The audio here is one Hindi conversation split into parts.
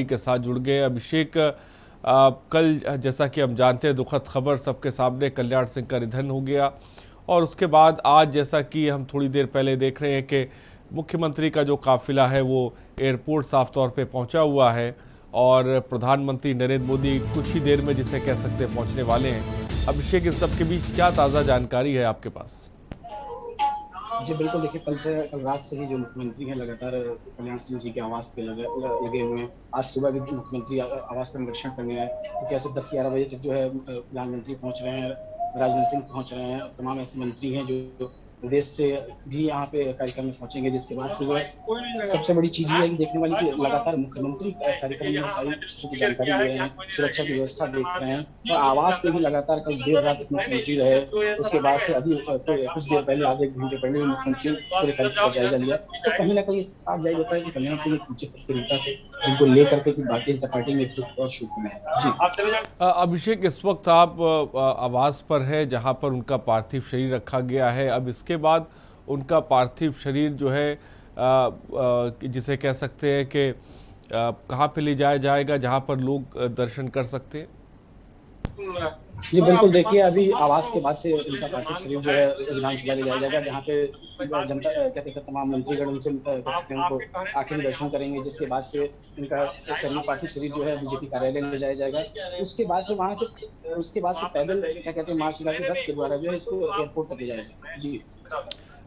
के साथ जुड़ गए अभिषेक। कल जैसा कि हम जानते हैं दुखद खबर सबके सामने, कल्याण सिंह का निधन हो गया और उसके बाद आज जैसा कि हम थोड़ी देर पहले देख रहे हैं कि मुख्यमंत्री का जो काफिला है वो एयरपोर्ट साफ तौर पे पहुंचा हुआ है और प्रधानमंत्री नरेंद्र मोदी कुछ ही देर में जिसे कह सकते हैं पहुंचने वाले हैं। अभिषेक, इस सब के बीच क्या ताज़ा जानकारी है आपके पास? जी बिल्कुल, देखिए कल रात से ही जो मुख्यमंत्री हैं लगातार कल्याण सिंह जी के आवास पे लगे हुए हैं। आज सुबह भी मुख्यमंत्री आवास पर निरीक्षण करने आए, क्योंकि ऐसे 10-11 बजे तक जो है प्रधानमंत्री पहुंच रहे हैं, राजनाथ सिंह पहुंच रहे हैं, तमाम ऐसे मंत्री हैं जो प्रदेश से भी यहाँ पे कार्यक्रम में पहुंचेंगे। जिसके बाद से जो है सबसे बड़ी चीज ये है कि देखने वाली कि लगातार मुख्यमंत्री कार्यक्रम में सारी चीजों की जानकारी ले रहे हैं, सुरक्षा की व्यवस्था देख रहे हैं और आवास पे भी लगातार कल देर रात तक मुख्यमंत्री रहे। उसके बाद से अभी कुछ देर पहले, आधे एक घंटे पहले मुख्यमंत्री पूरे कार्यक्रम का जायजा लिया। तो कहीं ना कहीं साफ जाहिर होता है कि कल्याण सिंह एक ऊंचे पद के नेता थे, जिनको लेकर के भारतीय जनता पार्टी में एक और शुरू में है। जी अभिषेक, इस वक्त आप आवास पर है जहां पर उनका पार्थिव शरीर रखा गया है। अब इसके बाद उनका पार्थिव शरीर जो है जिसे कह सकते हैं कि कहाँ पे ले जाया जाएगा जहां पर लोग दर्शन कर सकते हैं? जी बिल्कुल, देखिए अभी आवास के बाद से इनका पार्थिव शरीर जो है विधानसभा ले जाया जाएगा, जहाँ पे जनता कहते हैं तमाम मंत्रीगण उनसे उनको आखिरी दर्शन करेंगे। जिसके बाद से इनका शरीर, पार्थिव शरीर जो है बीजेपी कार्यालय ले जाया जाएगा। उसके बाद से वहां से पैदल क्या कहते हैं मार्च रथ के द्वारा जो है इसको एयरपोर्ट तक ले जाएगा। जी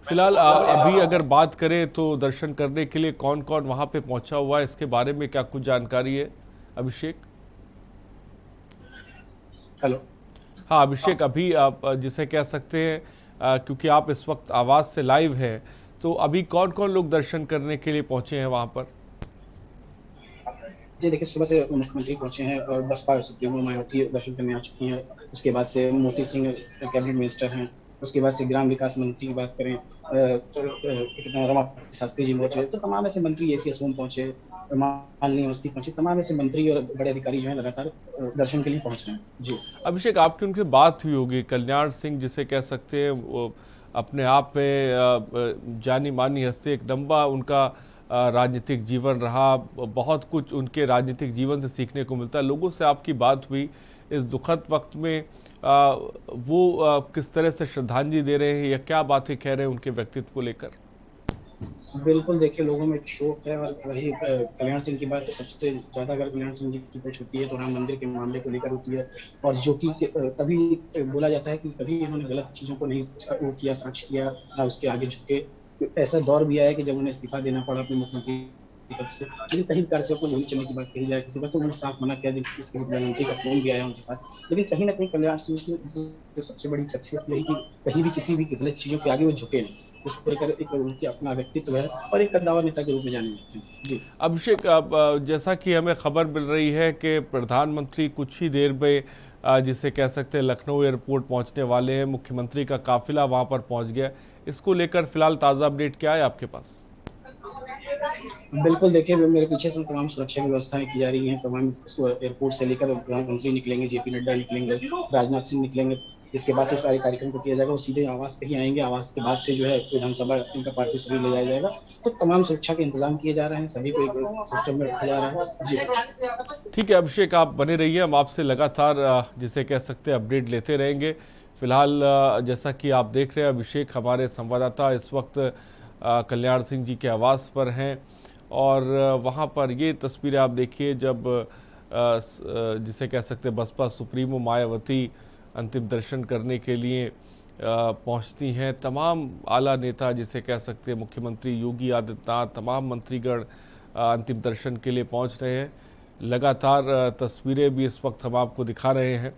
फिलहाल अभी अगर बात करें तो दर्शन करने के लिए कौन कौन वहां पे पहुंचा हुआ है, इसके बारे में क्या कुछ जानकारी है अभिषेक? हेलो। हाँ अभिषेक, अभी आप जिसे कह सकते हैं क्योंकि आप इस वक्त आवाज़ से लाइव हैं, तो अभी कौन कौन लोग दर्शन करने के लिए पहुंचे हैं वहां पर? जी देखिए, सुबह से मुख्यमंत्री पहुंचे हैं और बसपा सुप्रीमो मायावती दर्शन करने आ चुकी हैं। उसके बाद से मोती सिंह कैबिनेट मिनिस्टर हैं। उसके बाद से ग्राम विकास मंत्री की बात करें रमापति शास्त्री जी पहुंचे। तो तमाम ऐसे मंत्री, एसी सोम पहुंचे, मालिनी अवस्थी पहुंचे, तमाम ऐसे मंत्री और बड़े अधिकारी जो है लगातार दर्शन के लिए पहुंच रहे हैं। जी अभिषेक, आपकी उनसे बात हुई होगी। कल्याण सिंह जिसे कह सकते हैं वो अपने आप में जानी मानी हस्ती, एक लंबा उनका राजनीतिक जीवन रहा, बहुत कुछ उनके राजनीतिक जीवन से सीखने को मिलता है। लोगों से आपकी बात हुई इस दुखद वक्त में, वो किस तरह से श्रद्धांजलि दे रहे हैं या क्या बातें कह रहे हैं उनके व्यक्तित्व को लेकर? बिल्कुल, देखिए लोगों में एक शोक है और वही कल्याण सिंह की बात सबसे ज्यादा अगर कल्याण सिंह जी की कुछ होती है तो राम मंदिर के मामले को लेकर होती है। और जो कि कभी बोला जाता है कि कभी इन्होंने गलत चीजों को नहीं वो किया, साक्ष्य किया, ना उसके आगे झुके। ऐसा दौर भी आया कि जब उन्हें इस्तीफा देना पड़ा अपने मुख्यमंत्री पद से, लेकिन कहीं प्रकार से को नहीं चलने की बात कही जाए किसी पर, तो उन्होंने साफ मना किया। इसके प्रधानमंत्री का फोन भी आया उनके पास, लेकिन कहीं ना कहीं कल्याण सिंह की जो सबसे बड़ी शख्सियत रही कि कहीं भी किसी भी गलत चीजों के आगे वो झुके नहीं। इसको लेकर एक उनकी अपना व्यक्तित्व है और एक कद्दावर नेता के रूप में जाने जाते हैं। जी अभिषेक, अब जैसा कि हमें खबर मिल रही है कि प्रधानमंत्री कुछ ही देर में जिसे कह सकते हैं लखनऊ एयरपोर्ट पहुंचने वाले हैं, मुख्यमंत्री का काफिला वहां पर पहुंच गया। इसको लेकर फिलहाल ताज़ा अपडेट क्या है आपके पास? बिल्कुल, देखिए मेरे पीछे से तमाम सुरक्षा की व्यवस्थाएं की जा रही हैं। तमाम इसको एयरपोर्ट से लेकर प्रधानमंत्री निकलेंगे, जेपी नड्डा निकलेंगे, राजनाथ सिंह निकलेंगे। जिसके बाद से सारे कार्यक्रम को किया जाएगा, वो सीधे आवास पे ही आएंगे। आवास के बाद से जो है विधानसभा इनका पार्थिव शरीर ले जाया जाएगा। तो तमाम सुरक्षा के इंतजाम किए जा रहे हैं, सभी को एक सिस्टम में रखा जा रहा है। जी ठीक है अभिषेक, आप बने रहिए, हम आपसे लगातार जिसे कह सकते हैं अपडेट लेते रहेंगे। फिलहाल जैसा कि आप देख रहे हैं अभिषेक, हमारे संवाददाता इस वक्त कल्याण सिंह जी के आवास पर हैं और वहाँ पर ये तस्वीरें आप देखिए जब जिसे कह सकते हैं बसपा सुप्रीमो मायावती अंतिम दर्शन करने के लिए पहुंचती हैं। तमाम आला नेता जिसे कह सकते हैं मुख्यमंत्री योगी आदित्यनाथ, तमाम मंत्रीगण अंतिम दर्शन के लिए पहुंच रहे हैं। लगातार तस्वीरें भी इस वक्त हम आपको दिखा रहे हैं।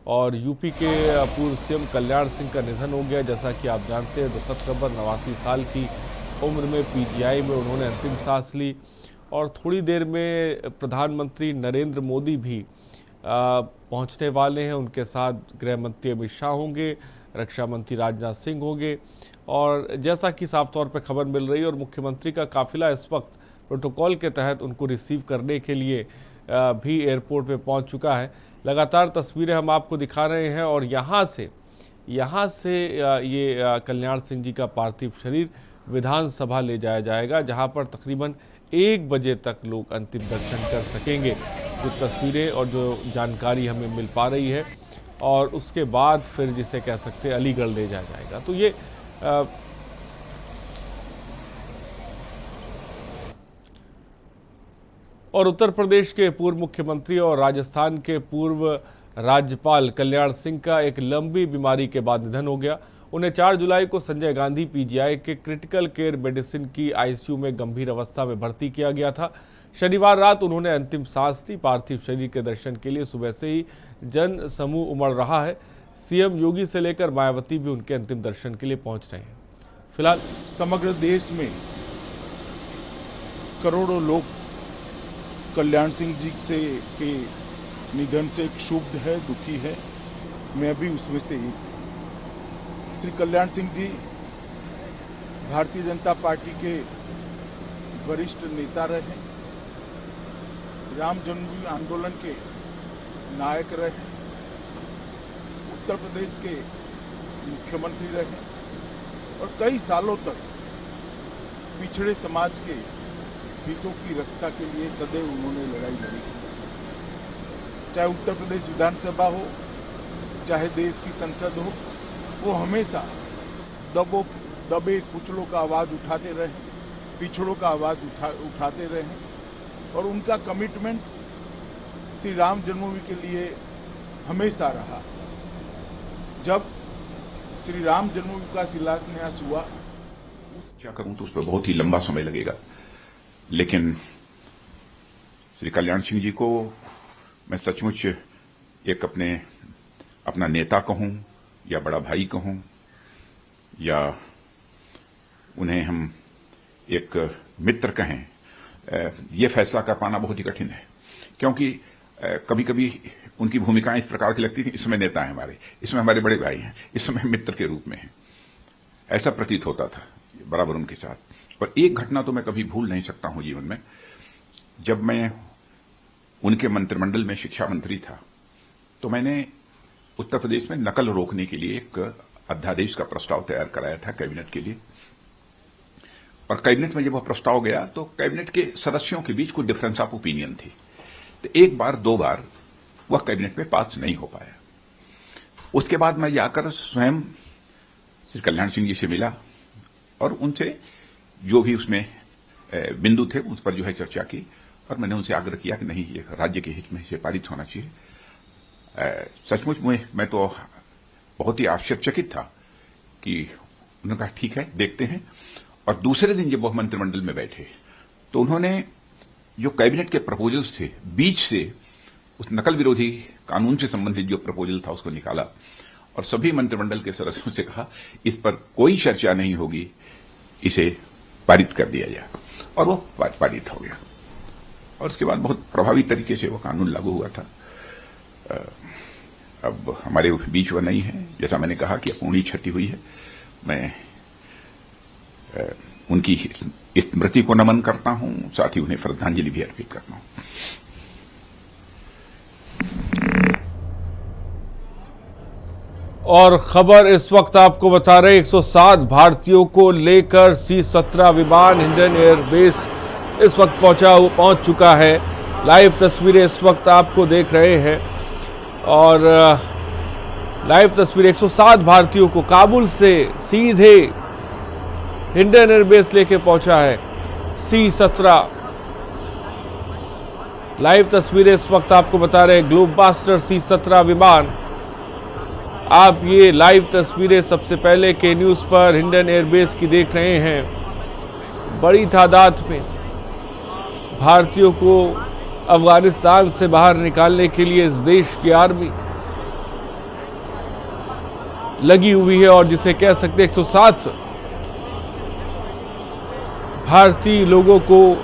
और यूपी के पूर्व सीएम कल्याण सिंह का निधन हो गया, जैसा कि आप जानते हैं दुखद खबर। 89 साल की उम्र में पीजीआई में उन्होंने अंतिम सांस ली और थोड़ी देर में प्रधानमंत्री नरेंद्र मोदी भी पहुंचने वाले हैं। उनके साथ गृह मंत्री अमित शाह होंगे, रक्षा मंत्री राजनाथ सिंह होंगे और जैसा कि साफ तौर पर खबर मिल रही है और मुख्यमंत्री का काफिला इस वक्त प्रोटोकॉल के तहत उनको रिसीव करने के लिए भी एयरपोर्ट पे पहुंच चुका है। लगातार तस्वीरें हम आपको दिखा रहे हैं और यहाँ से ये कल्याण सिंह जी का पार्थिव शरीर विधानसभा ले जाया जाएगा, जहाँ पर तकरीबन 1 बजे तक लोग अंतिम दर्शन कर सकेंगे। जो तस्वीरें और जो जानकारी हमें मिल पा रही है, और उसके बाद फिर जिसे कह सकते हैं अलीगढ़ ले जाया जाएगा। तो ये और उत्तर प्रदेश के पूर्व मुख्यमंत्री और राजस्थान के पूर्व राज्यपाल कल्याण सिंह का एक लंबी बीमारी के बाद निधन हो गया। उन्हें 4 जुलाई को संजय गांधी पीजीआई के क्रिटिकल केयर मेडिसिन की आईसीयू में गंभीर अवस्था में भर्ती किया गया था। शनिवार रात उन्होंने अंतिम सांस ली। पार्थिव शरीर के दर्शन के लिए सुबह से ही जन समूह उमड़ रहा है। सीएम योगी से लेकर मायावती भी उनके अंतिम दर्शन के लिए पहुंच रहे हैं। फिलहाल समग्र देश में करोड़ों लोग कल्याण सिंह जी के निधन से क्षुब्ध है, दुखी है। मैं भी उसमें से एक। श्री कल्याण सिंह जी भारतीय जनता पार्टी के वरिष्ठ नेता रहे, राम जन्मभूमि आंदोलन के नायक रहे, उत्तर प्रदेश के मुख्यमंत्री रहे और कई सालों तक पिछड़े समाज के हितों की रक्षा के लिए सदैव उन्होंने लड़ाई लड़ी। चाहे उत्तर प्रदेश विधानसभा हो, चाहे देश की संसद हो, वो हमेशा दबे कुचलों का आवाज उठाते रहे, पिछड़ों का आवाज उठाते रहे और उनका कमिटमेंट श्री राम जन्मभूमि के लिए हमेशा रहा। जब श्री राम जन्मभूमि का शिलान्यास हुआ, क्या करूं तो उस पर बहुत ही लंबा समय लगेगा, लेकिन श्री कल्याण सिंह जी को मैं सचमुच एक अपना नेता कहूं या बड़ा भाई कहूं, या उन्हें हम एक मित्र कहें, ये फैसला कर पाना बहुत ही कठिन है। क्योंकि कभी कभी उनकी भूमिकाएं इस प्रकार की लगती थी, इस समय नेता हैं हमारे, इसमें हमारे बड़े भाई हैं, इस समय मित्र के रूप में हैं, ऐसा प्रतीत होता था बराबर उनके साथ। और एक घटना तो मैं कभी भूल नहीं सकता हूं जीवन में। जब मैं उनके मंत्रिमंडल में शिक्षा मंत्री था, तो मैंने उत्तर प्रदेश में नकल रोकने के लिए एक अध्यादेश का प्रस्ताव तैयार कराया था कैबिनेट के लिए। और कैबिनेट में जब वह प्रस्ताव गया तो कैबिनेट के सदस्यों के बीच कुछ डिफरेंस ऑफ ओपिनियन थी। तो एक बार दो बार वह कैबिनेट में पास नहीं हो पाया। उसके बाद मैं जाकर स्वयं श्री कल्याण सिंह जी से मिला और उनसे जो भी उसमें बिंदु थे उस पर जो है चर्चा की, और मैंने उनसे आग्रह किया कि नहीं, ये राज्य के हित में इसे पारित होना चाहिए। सचमुच मैं तो बहुत ही आश्चर्यचकित था कि उन्होंने कहा ठीक है, देखते हैं। और दूसरे दिन जब वह मंत्रिमंडल में बैठे तो उन्होंने जो कैबिनेट के प्रपोजल्स थे, बीच से उस नकल विरोधी कानून से संबंधित जो प्रपोजल था उसको निकाला और सभी मंत्रिमंडल के सदस्यों से कहा इस पर कोई चर्चा नहीं होगी, इसे पारित कर दिया जाए। और वो पारित हो गया और उसके बाद बहुत प्रभावी तरीके से वो कानून लागू हुआ था। अब हमारे बीच वह नहीं है, जैसा मैंने कहा कि अपूर्णीय क्षति हुई है। मैं उनकी स्मृति को नमन करता हूं, साथ ही उन्हें श्रद्धांजलि भी अर्पित करता हूं। और खबर इस वक्त आपको बता रहे 107 भारतीयों को लेकर C-17 विमान इंडियन एयरबेस इस वक्त पहुंच चुका है। लाइव तस्वीरें इस वक्त आपको देख रहे हैं और लाइव तस्वीरें 107 भारतीयों को काबुल से सीधे इंडियन एयरबेस लेके पहुंचा है C-17। लाइव तस्वीरें इस वक्त आपको बता रहे हैं ग्लोबस्टर C-17 विमान। आप ये लाइव तस्वीरें सबसे पहले के न्यूज़ पर इंडियन एयरबेस की देख रहे हैं। बड़ी तादाद में भारतीयों को अफगानिस्तान से बाहर निकालने के लिए इस देश की आर्मी लगी हुई है और जिसे कह सकते 107 भारतीय लोगों को